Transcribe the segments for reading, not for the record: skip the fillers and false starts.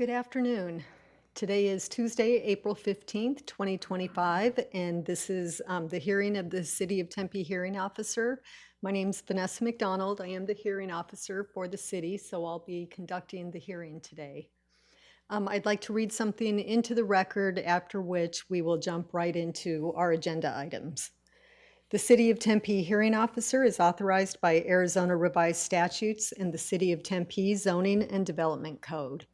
Good afternoon. Today is Tuesday, April 15th, 2025, and this is the hearing of the City of Tempe hearing officer. My name is Vanessa McDonald. I am the hearing officer for the city, so I'll be conducting the hearing today. I'd like to read something into the record, after which we will jump right into our agenda items. The City of Tempe hearing officer is authorized by Arizona Revised Statutes and the City of Tempe Zoning and Development Code.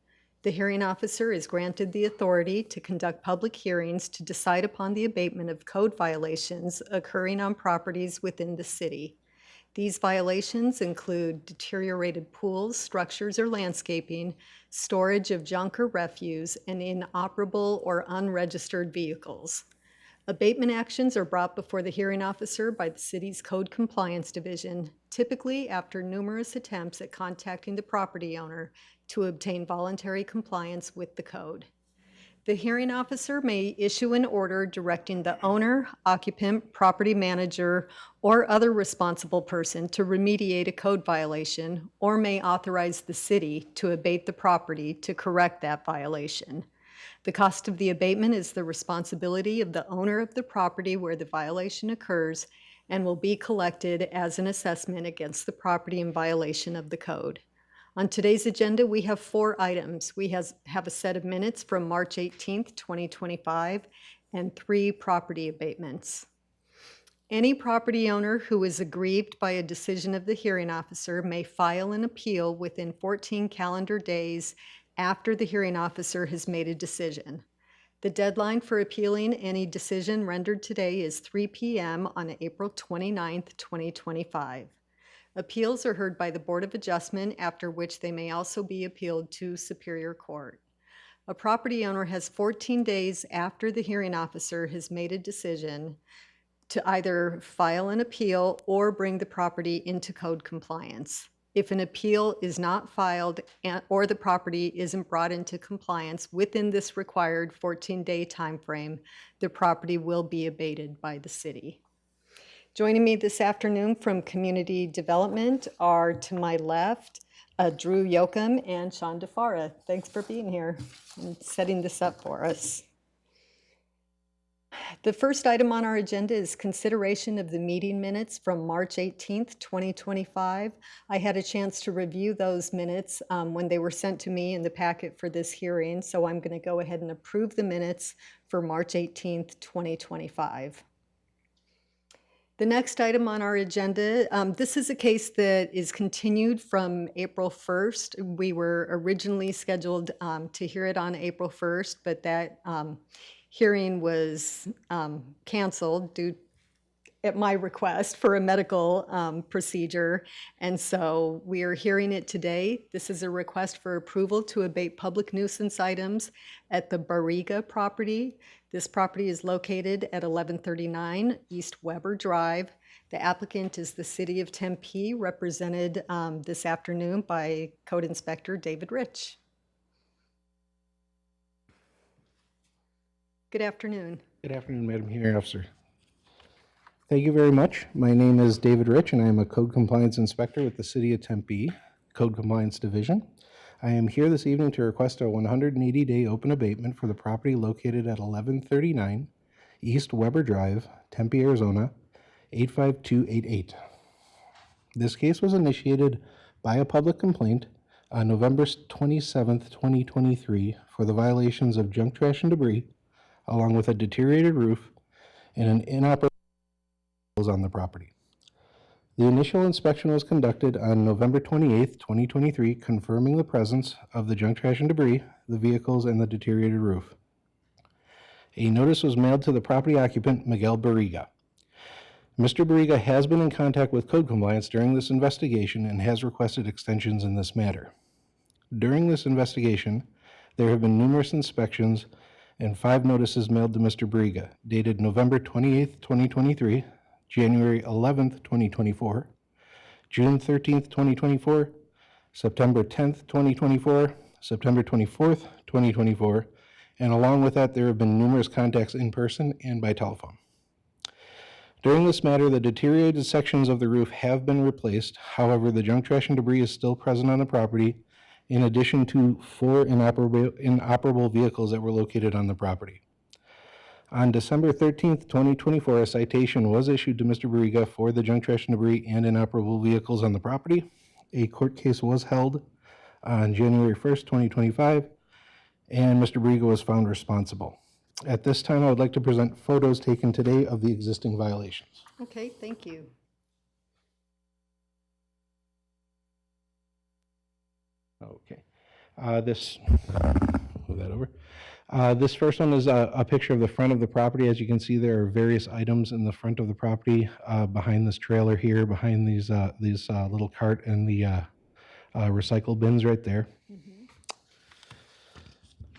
The hearing officer is granted the authority to conduct public hearings to decide upon the abatement of code violations occurring on properties within the city. These violations include deteriorated pools, structures, or landscaping, storage of junk or refuse, and inoperable or unregistered vehicles. Abatement actions are brought before the hearing officer by the city's Code Compliance Division, typically after numerous attempts at contacting the property owner to obtain voluntary compliance with the code. The hearing officer may issue an order directing the owner, occupant, property manager, or other responsible person to remediate a code violation, or may authorize the city to abate the property to correct that violation. The cost of the abatement is the responsibility of the owner of the property where the violation occurs and will be collected as an assessment against the property in violation of the code. On today's agenda, we have 4 items. We have a set of minutes from March 18th, 2025, and 3 property abatements. Any property owner who is aggrieved by a decision of the hearing officer may file an appeal within 14 calendar days after the hearing officer has made a decision. The deadline for appealing any decision rendered today is 3 p.m. on April 29th, 2025. Appeals are heard by the Board of Adjustment, after which they may also be appealed to Superior Court. A property owner has 14 days after the hearing officer has made a decision to either file an appeal or bring the property into code compliance. If an appeal is not filed or the property isn't brought into compliance within this required 14-day time frame, the property will be abated by the city. Joining me this afternoon from Community Development are, to my left, Drew Yoakum and Sean DeFara. Thanks for being here and setting this up for us. The first item on our agenda is consideration of the meeting minutes from March 18th, 2025. I had a chance to review those minutes when they were sent to me in the packet for this hearing, so I'm going to go ahead and approve the minutes for March 18th, 2025. The next item on our agenda, this is a case that is continued from April 1st. We were originally scheduled to hear it on April 1st, but that hearing was canceled due at my request for a medical procedure, and so we are hearing it today. This is a request for approval to abate public nuisance items at the Barriga property. This property is located at 1139 East Weber Drive. The applicant is the City of Tempe, represented this afternoon by Code Inspector David Rich. Good afternoon. Good afternoon, Madam Hearing Officer. Thank you very much. My name is David Rich, and I am a Code Compliance Inspector with the City of Tempe Code Compliance Division. I am here this evening to request a 180-day open abatement for the property located at 1139 East Weber Drive, Tempe, Arizona, 85288. This case was initiated by a public complaint on November 27th, 2023 for the violations of junk, trash, and debris, along with a deteriorated roof and an inoperable on the property. The initial inspection was conducted on November 28th, 2023, confirming the presence of the junk, trash, and debris, the vehicles, and the deteriorated roof. A notice was mailed to the property occupant, Miguel Barriga. Mr. Barriga has been in contact with Code Compliance during this investigation and has requested extensions in this matter. During this investigation, there have been numerous inspections and 5 notices mailed to Mr. Barriga, dated November 28th, 2023, January 11th, 2024, June 13th, 2024, September 10th, 2024, September 24th, 2024, and along with that, there have been numerous contacts in person and by telephone. During this matter, the deteriorated sections of the roof have been replaced. However, the junk, trash, and debris is still present on the property in addition to 4 inoperable vehicles that were located on the property. On December 13th, 2024, a citation was issued to Mr. Barriga for the junk trash and debris and inoperable vehicles on the property. A court case was held on January 1st, 2025, and Mr. Barriga was found responsible. At this time, I would like to present photos taken today of the existing violations. Okay, thank you. Okay. Move that over. This first one is a picture of the front of the property. As you can see, there are various items in the front of the property behind this trailer here, behind these little cart and the recycle bins right there.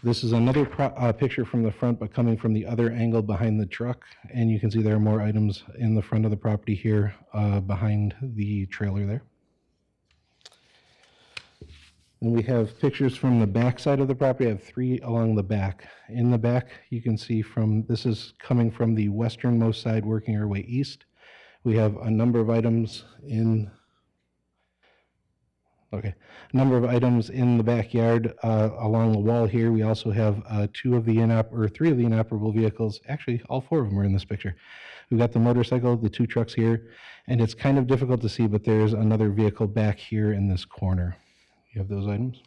This is another picture from the front, but coming from the other angle behind the truck. And you can see there are more items in the front of the property here behind the trailer there. And we have pictures from the back side of the property. I have 3 along the back. In the back, you can see this is coming from the westernmost side, working our way east. We have a number of items in the backyard along the wall here. We also have 3 of the inoperable vehicles. Actually, all 4 of them are in this picture. We've got the motorcycle, the 2 trucks here, and it's kind of difficult to see, but there's another vehicle back here in this corner. You have those items.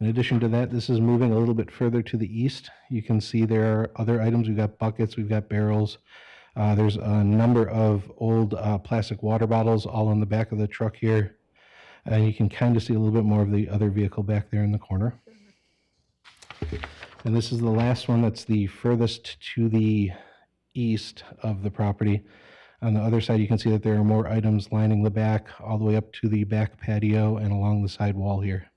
In addition to that, this is moving a little bit further to the east. You can see there are other items. We've got buckets, we've got barrels. There's a number of old plastic water bottles all in the back of the truck here. And you can kind of see a little bit more of the other vehicle back there in the corner. And this is the last one that's the furthest to the east of the property. On the other side, you can see that there are more items lining the back all the way up to the back patio and along the side wall here.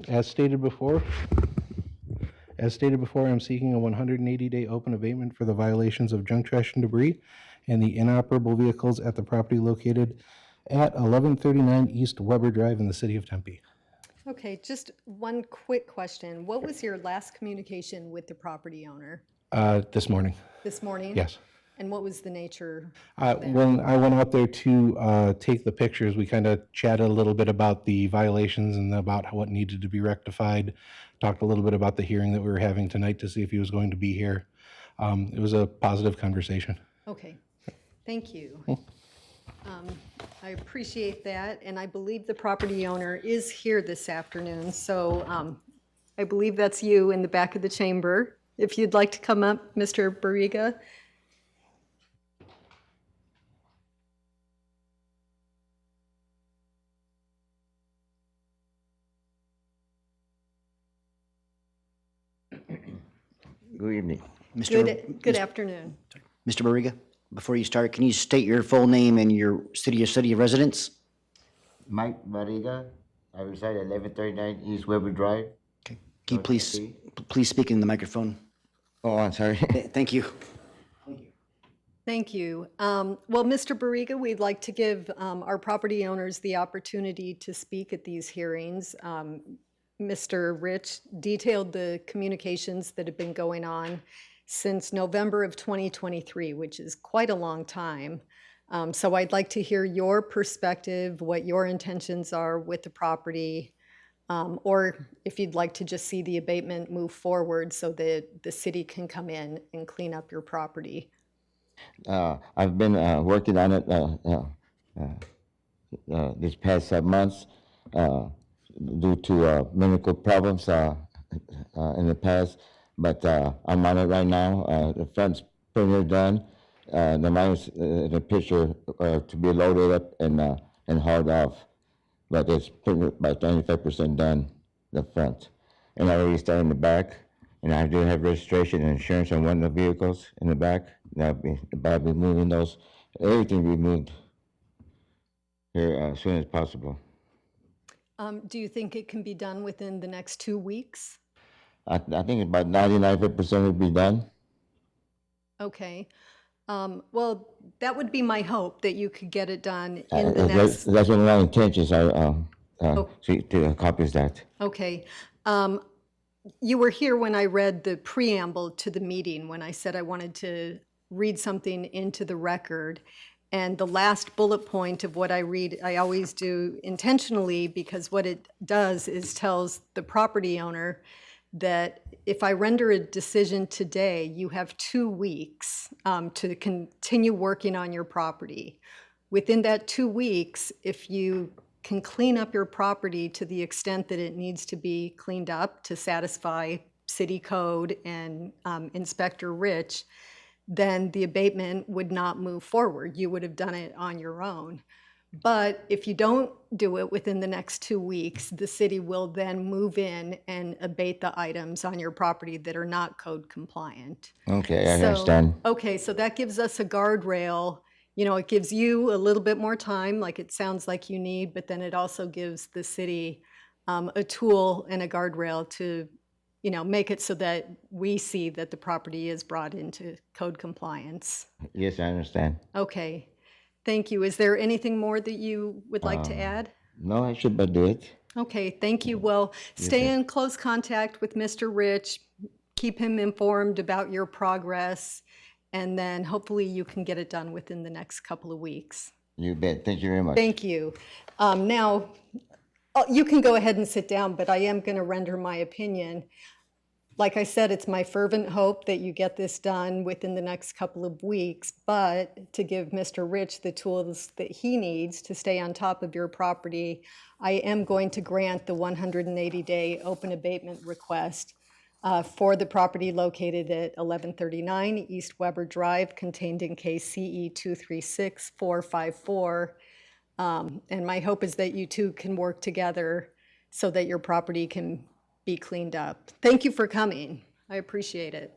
As stated before, I'm seeking a 180-day open abatement for the violations of junk trash and debris and the inoperable vehicles at the property located at 1139 East Weber Drive in the city of Tempe. Okay, just one quick question. What was your last communication with the property owner? This morning. This morning? Yes. And what was the nature? When I went out there to take the pictures, we kind of chatted a little bit about the violations and about what needed to be rectified. Talked a little bit about the hearing that we were having tonight to see if he was going to be here. It was a positive conversation. Okay, thank you. I appreciate that, and I believe the property owner is here this afternoon, so I believe that's you in the back of the chamber. If you'd like to come up, Mr. Barriga. Good evening. Good afternoon. Mr. Barriga, before you start, can you state your full name and your city of residence? Mike Barriga. I reside at 1139 East Weber Drive. Okay. Can you please speak in the microphone? Oh, I'm sorry. Thank you. Thank you. Well, Mr. Barriga, we'd like to give our property owners the opportunity to speak at these hearings. Mr. Rich detailed the communications that have been going on since November of 2023, which is quite a long time. So I'd like to hear your perspective, what your intentions are with the property, or if you'd like to just see the abatement move forward so that the city can come in and clean up your property. I've been working on it these past months due to medical problems in the past, but I'm on it right now. The front's pretty much done. The mine's the picture to be loaded up and hauled off, but it's pretty much about 95% done, the front. And I already started in the back, and I do have registration and insurance on one of the vehicles in the back. I'll be moving those, everything be moved here as soon as possible. Do you think it can be done within the next 2 weeks? I think about 99% will be done. Okay. Well, that would be my hope, that you could get it done in the next. That's one of my intentions to accomplish that. Okay. You were here when I read the preamble to the meeting, when I said I wanted to read something into the record. And the last bullet point of what I read, I always do intentionally, because what it does is tells the property owner that if I render a decision today, you have 2 weeks to continue working on your property. Within that 2 weeks, if you can clean up your property to the extent that it needs to be cleaned up to satisfy city code and Inspector Rich, then the abatement would not move forward. You would have done it on your own. But if you don't do it within the next 2 weeks, the city will then move in and abate the items on your property that are not code compliant. Okay, I So- understand. Okay, so that gives us a guardrail. You know, it gives you a little bit more time, like it sounds like you need, but then it also gives the city a tool and a guardrail to, you know, make it so that we see that the property is brought into code compliance. Yes, I understand. Okay, thank you. Is there anything more that you would like to add? No, I should but do it. Okay, thank you. Well, stay in close contact with Mr. Rich. Keep him informed about your progress, and then hopefully you can get it done within the next couple of weeks. You bet. Thank you very much. Thank you. Now, you can go ahead and sit down, but I am going to render my opinion. Like I said, it's my fervent hope that you get this done within the next couple of weeks, but to give Mr. Rich the tools that he needs to stay on top of your property, I am going to grant the 180-day open abatement request for the property located at 1139 East Weber Drive, contained in case CE 236454. And my hope is that you two can work together so that your property can be cleaned up. Thank you for coming. I appreciate it.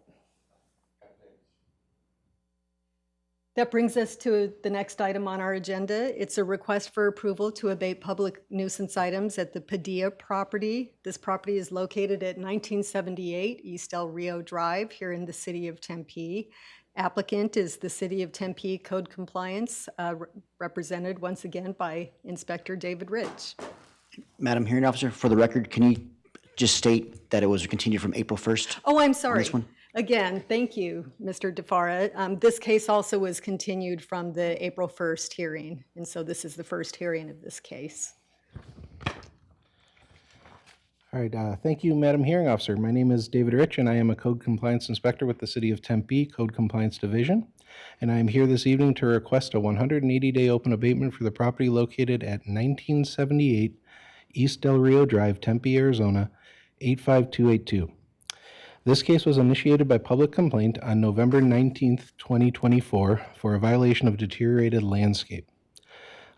That brings us to the next item on our agenda. It's a request for approval to abate public nuisance items at the Padilla property. This property is located at 1978 East El Rio Drive here in the city of Tempe. Applicant is the City of Tempe Code Compliance, represented once again by Inspector David Rich. Madam Hearing Officer, for the record, can you just state that it was continued from April 1st? Oh, I'm sorry. this one? Again, thank you, Mr. DeFara. This case also was continued from the April 1st hearing, and so this is the first hearing of this case. All right, thank you, Madam Hearing Officer. My name is David Rich, and I am a Code Compliance Inspector with the City of Tempe Code Compliance Division. And I am here this evening to request a 180-day open abatement for the property located at 1978 East Del Rio Drive, Tempe, Arizona, 85282. This case was initiated by public complaint on November 19th, 2024 for a violation of deteriorated landscape.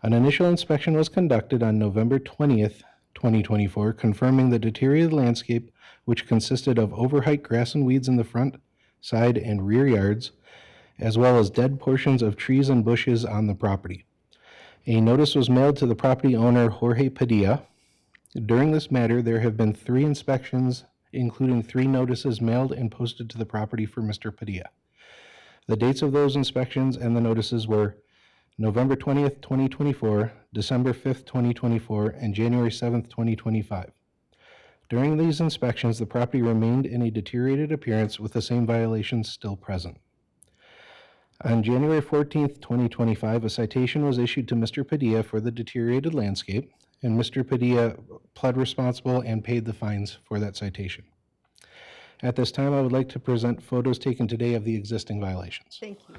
An initial inspection was conducted on November 20th, 2024, confirming the deteriorated landscape, which consisted of overheight grass and weeds in the front, side, and rear yards, as well as dead portions of trees and bushes on the property. A notice was mailed to the property owner, Jorge Padilla. During this matter, there have been 3 inspections, including 3 notices mailed and posted to the property for Mr. Padilla. The dates of those inspections and the notices were November 20th, 2024, December 5th, 2024, and January 7th, 2025. During these inspections, the property remained in a deteriorated appearance with the same violations still present. On January 14th, 2025, a citation was issued to Mr. Padilla for the deteriorated landscape, and Mr. Padilla pled responsible and paid the fines for that citation. At this time, I would like to present photos taken today of the existing violations. Thank you.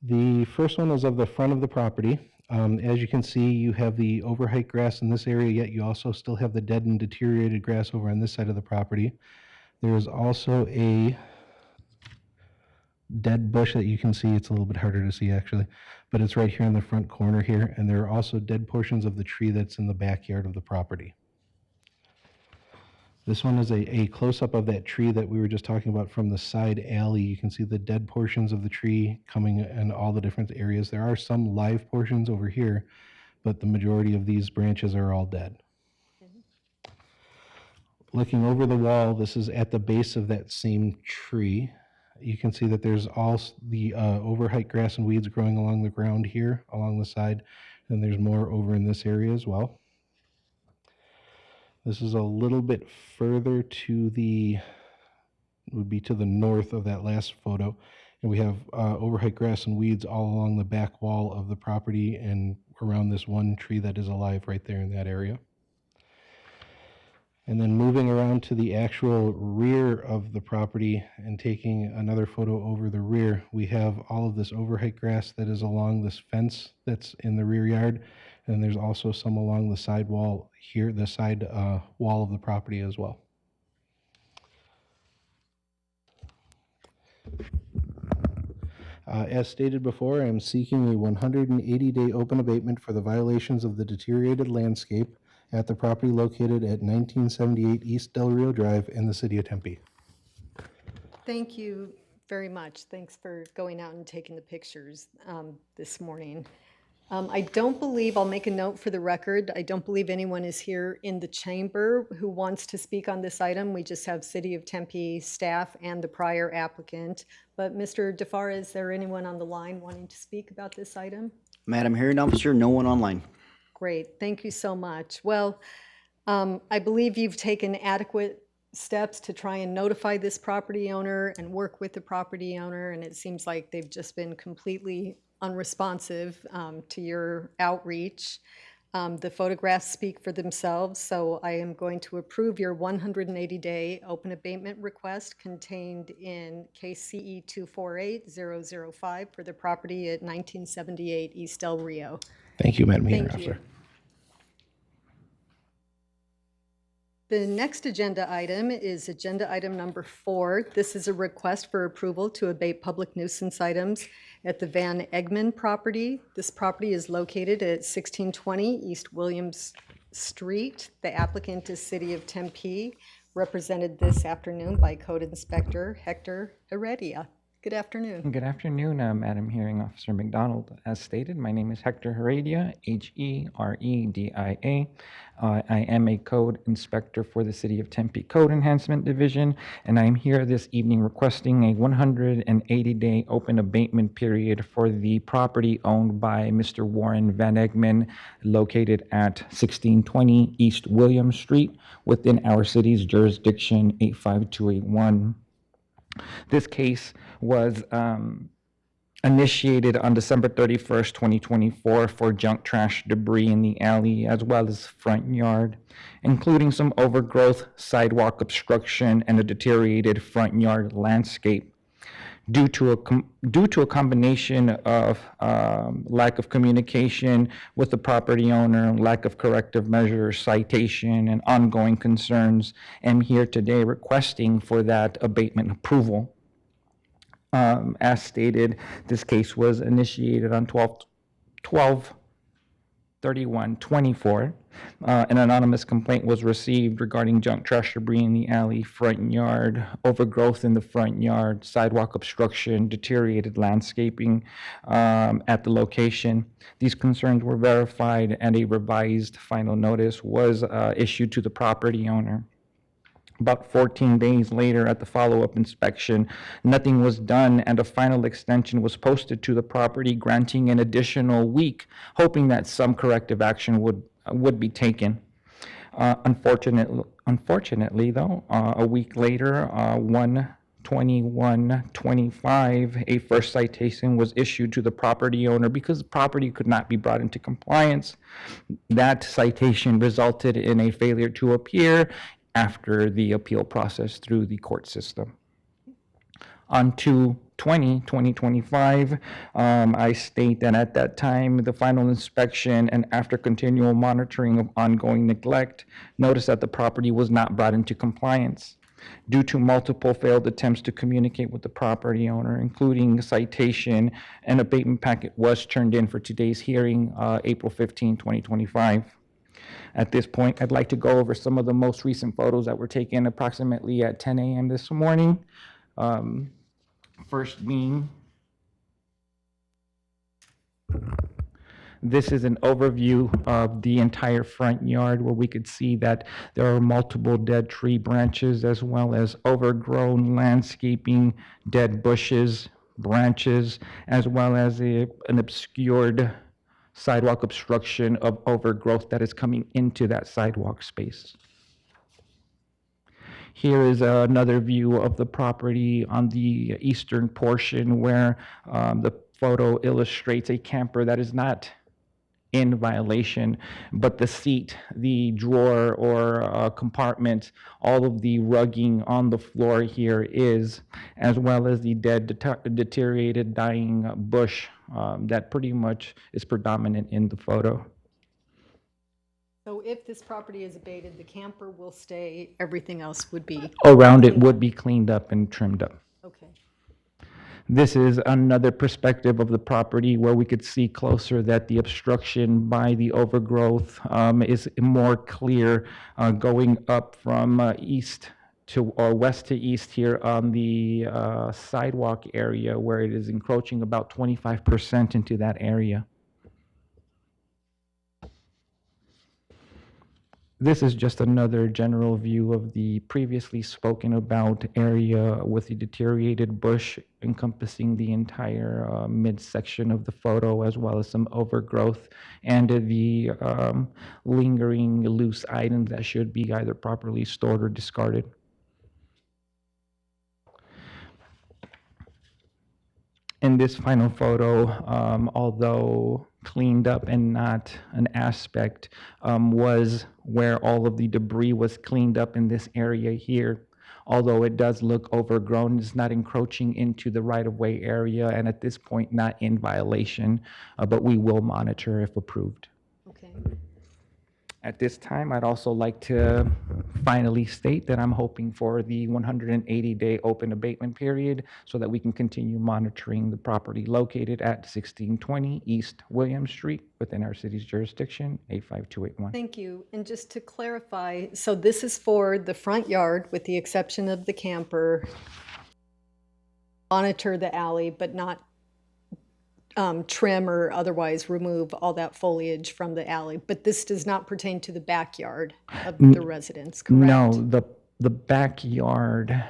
The first one is of the front of the property. As you can see, you have the overheight grass in this area, yet you also still have the dead and deteriorated grass over on this side of the property. There is also a dead bush that you can see. It's a little bit harder to see actually, but it's right here in the front corner here, and there are also dead portions of the tree that's in the backyard of the property. This one is a close-up of that tree that we were just talking about from the side alley. You can see the dead portions of the tree coming in all the different areas. There are some live portions over here, but the majority of these branches are all dead. Looking over the wall, this is at the base of that same tree. You can see that there's all the overheight grass and weeds growing along the ground here, along the side, and there's more over in this area as well. This is a little bit further to the, would be to the north of that last photo, And we have overheight grass and weeds all along the back wall of the property and around this one tree that is alive right there in that area. And then moving around to the actual rear of the property and taking another photo over the rear, we have all of this overheight grass that is along this fence that's in the rear yard. And there's also some along the side wall here, the side wall of the property as well. As stated before, I am seeking a 180-day open abatement for the violations of the deteriorated landscape at the property located at 1978 East Del Rio Drive in the city of Tempe. Thank you very much. Thanks for going out and taking the pictures this morning. I don't believe, I'll make a note for the record, I don't believe anyone is here in the chamber who wants to speak on this item. We just have City of Tempe staff and the prior applicant. But Mr. DeFar, is there anyone on the line wanting to speak about this item? Madam Hearing Officer, no one online. Great, thank you so much. Well, I believe you've taken adequate steps to try and notify this property owner and work with the property owner, and it seems like they've just been completely unresponsive to your outreach. The photographs speak for themselves, so I am going to approve your 180-day open abatement request contained in case CE 248005 for the property at 1978 East Del Rio. Thank you, Madam Hearing Thank you. Officer. The next agenda item is agenda item number 4. This is a request for approval to abate public nuisance items at the Van Egman property. This property is located at 1620 East Williams Street. The applicant is City of Tempe, represented this afternoon by Code Inspector Hector Heredia. Good afternoon. Good afternoon, Madam Hearing Officer McDonald. As stated, my name is Hector Heredia, Heredia. I am a code inspector for the City of Tempe Code Enhancement Division, and I am here this evening requesting a 180-day open abatement period for the property owned by Mr. Warren Van Egman, located at 1620 East William Street, within our city's jurisdiction, 85281. This case was initiated on December 31st, 2024 for junk trash debris in the alley as well as front yard, including some overgrowth, sidewalk obstruction, and a deteriorated front yard landscape. Due to a combination of lack of communication with the property owner, lack of corrective measures, citation, and ongoing concerns, I'm here today requesting for that abatement approval. As stated, this case was initiated on 12/31/24. An anonymous complaint was received regarding junk trash debris in the alley, front yard, overgrowth in the front yard, sidewalk obstruction, deteriorated landscaping at the location. These concerns were verified and a revised final notice was issued to the property owner. About 14 days later, at the follow-up inspection, nothing was done, and a final extension was posted to the property, granting an additional week, hoping that some corrective action would be taken. Unfortunately, though, a week later, 1/21/25, a first citation was issued to the property owner because the property could not be brought into compliance. That citation resulted in a failure to appear after the appeal process through the court system. On 2/20/2025, I state that at that time, the final inspection and after continual monitoring of ongoing neglect, noticed that the property was not brought into compliance. Due to multiple failed attempts to communicate with the property owner, including citation, an abatement packet was turned in for today's hearing, April 15, 2025. At this point, I'd like to go over some of the most recent photos that were taken approximately at 10 a.m. this morning. First being, this is an overview of the entire front yard where we could see that there are multiple dead tree branches as well as overgrown landscaping, dead bushes, branches, as well as an obscured sidewalk obstruction of overgrowth that is coming into that sidewalk space. Here is another view of the property on the eastern portion where the photo illustrates a camper that is not in violation, but the seat, the drawer or compartment, all of the rugging on the floor here is, as well as the dead, deteriorated, dying bush that pretty much is predominant in the photo. So if this property is abated, the camper will stay, everything else would be, Around it would be cleaned up and trimmed up. okay. This is another perspective of the property where we could see closer that the obstruction by the overgrowth is more clear going up from east to or west to east here on the sidewalk area where it is encroaching about 25% into that area. This is just another general view of the previously spoken about area with the deteriorated bush encompassing the entire midsection of the photo, as well as some overgrowth and the lingering loose items that should be either properly stored or discarded. In this final photo, although cleaned up and not an aspect, was where all of the debris was cleaned up in this area here. Although it does look overgrown, it's not encroaching into the right-of-way area and at this point not in violation, but we will monitor if approved. Okay. At this time, I'd also like to finally state that I'm hoping for the 180-day open abatement period so that we can continue monitoring the property located at 1620 East William Street within our city's jurisdiction, 85281. Thank you. And just to clarify, so this is for the front yard with the exception of the camper. Monitor the alley, but not trim or otherwise remove all that foliage from the alley. But this does not pertain to the backyard of the residents, correct? No, the backyard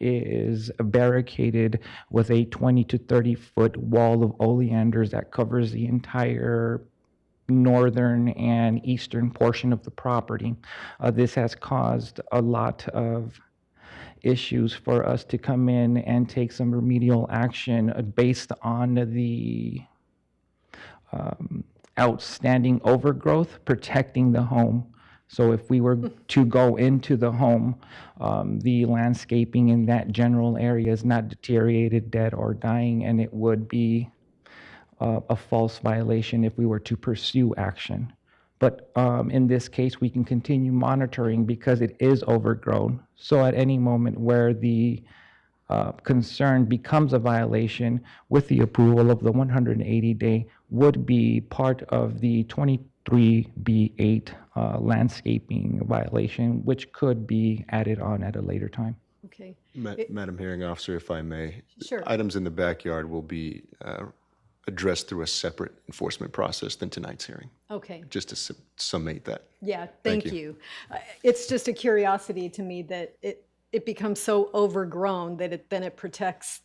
is barricaded with a 20 to 30-foot wall of oleanders that covers the entire northern and eastern portion of the property. This has caused a lot of issues for us to come in and take some remedial action based on the outstanding overgrowth protecting the home. So if we were to go into the home, the landscaping in that general area is not deteriorated, dead, or dying, and it would be a false violation if we were to pursue action. But in this case, we can continue monitoring because it is overgrown. So at any moment where the concern becomes a violation, with the approval of the 180-day, would be part of the 23B8 landscaping violation, which could be added on at a later time. Okay, Madam Hearing Officer, if I may. Sure. Items in the backyard will be addressed through a separate enforcement process than tonight's hearing, okay. just to summate that. Yeah, thank you. It's just a curiosity to me that it becomes so overgrown that then it protects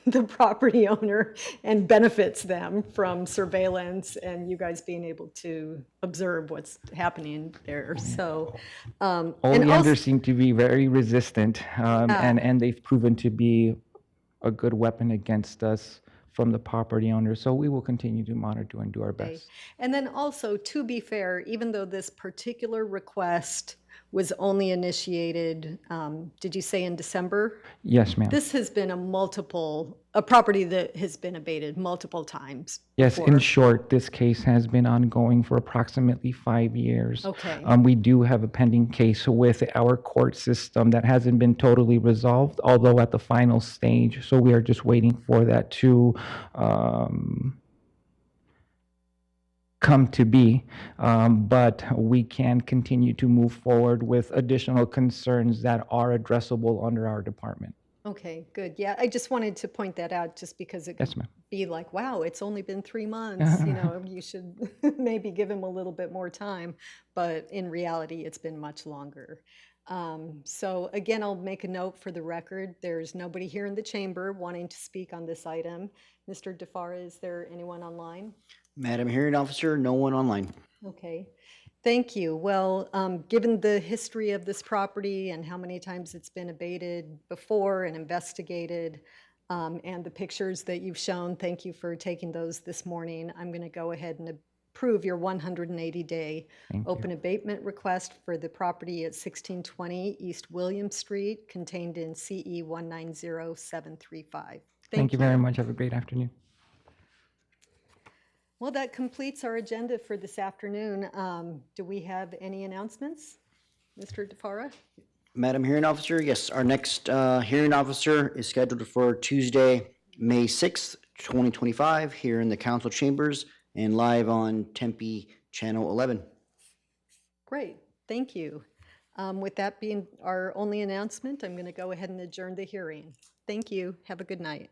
the property owner and benefits them from surveillance and you guys being able to observe what's happening there. So, and Oleanders seem to be very resistant, and they've proven to be a good weapon against us from the property owner. So we will continue to monitor and do our best. And then also, to be fair, even though this particular request was only initiated, did you say in December? Yes, ma'am. This has been a property that has been abated multiple times. Yes, in before. short, this case has been ongoing for approximately 5 years. Okay. We do have a pending case with our court system that hasn't been totally resolved, although at the final stage. So we are just waiting for that to come to be, but we can continue to move forward with additional concerns that are addressable under our department. Okay, good. Yeah, I just wanted to point that out just because it Yes, could ma'am. be like, wow, it's only been 3 months, you should maybe give him a little bit more time. But in reality, it's been much longer. So again, I'll make a note for the record. There's nobody here in the chamber wanting to speak on this item. Mr. DeFara, is there anyone online? Madam Hearing Officer, no one online. Okay. Thank you. Well, given the history of this property and how many times it's been abated before and investigated, and the pictures that you've shown, thank you for taking those this morning. I'm going to go ahead and approve your 180-day open abatement request for the property at 1620 East William Street, contained in CE 190735. Thank you very much. Have a great afternoon. Well, that completes our agenda for this afternoon. Do we have any announcements? Mr. DeFara? Madam Hearing Officer, yes, our next hearing officer is scheduled for Tuesday, May 6th, 2025, here in the council chambers and live on Tempe Channel 11. Great, thank you. With that being our only announcement, I'm going to go ahead and adjourn the hearing. Thank you. Have a good night.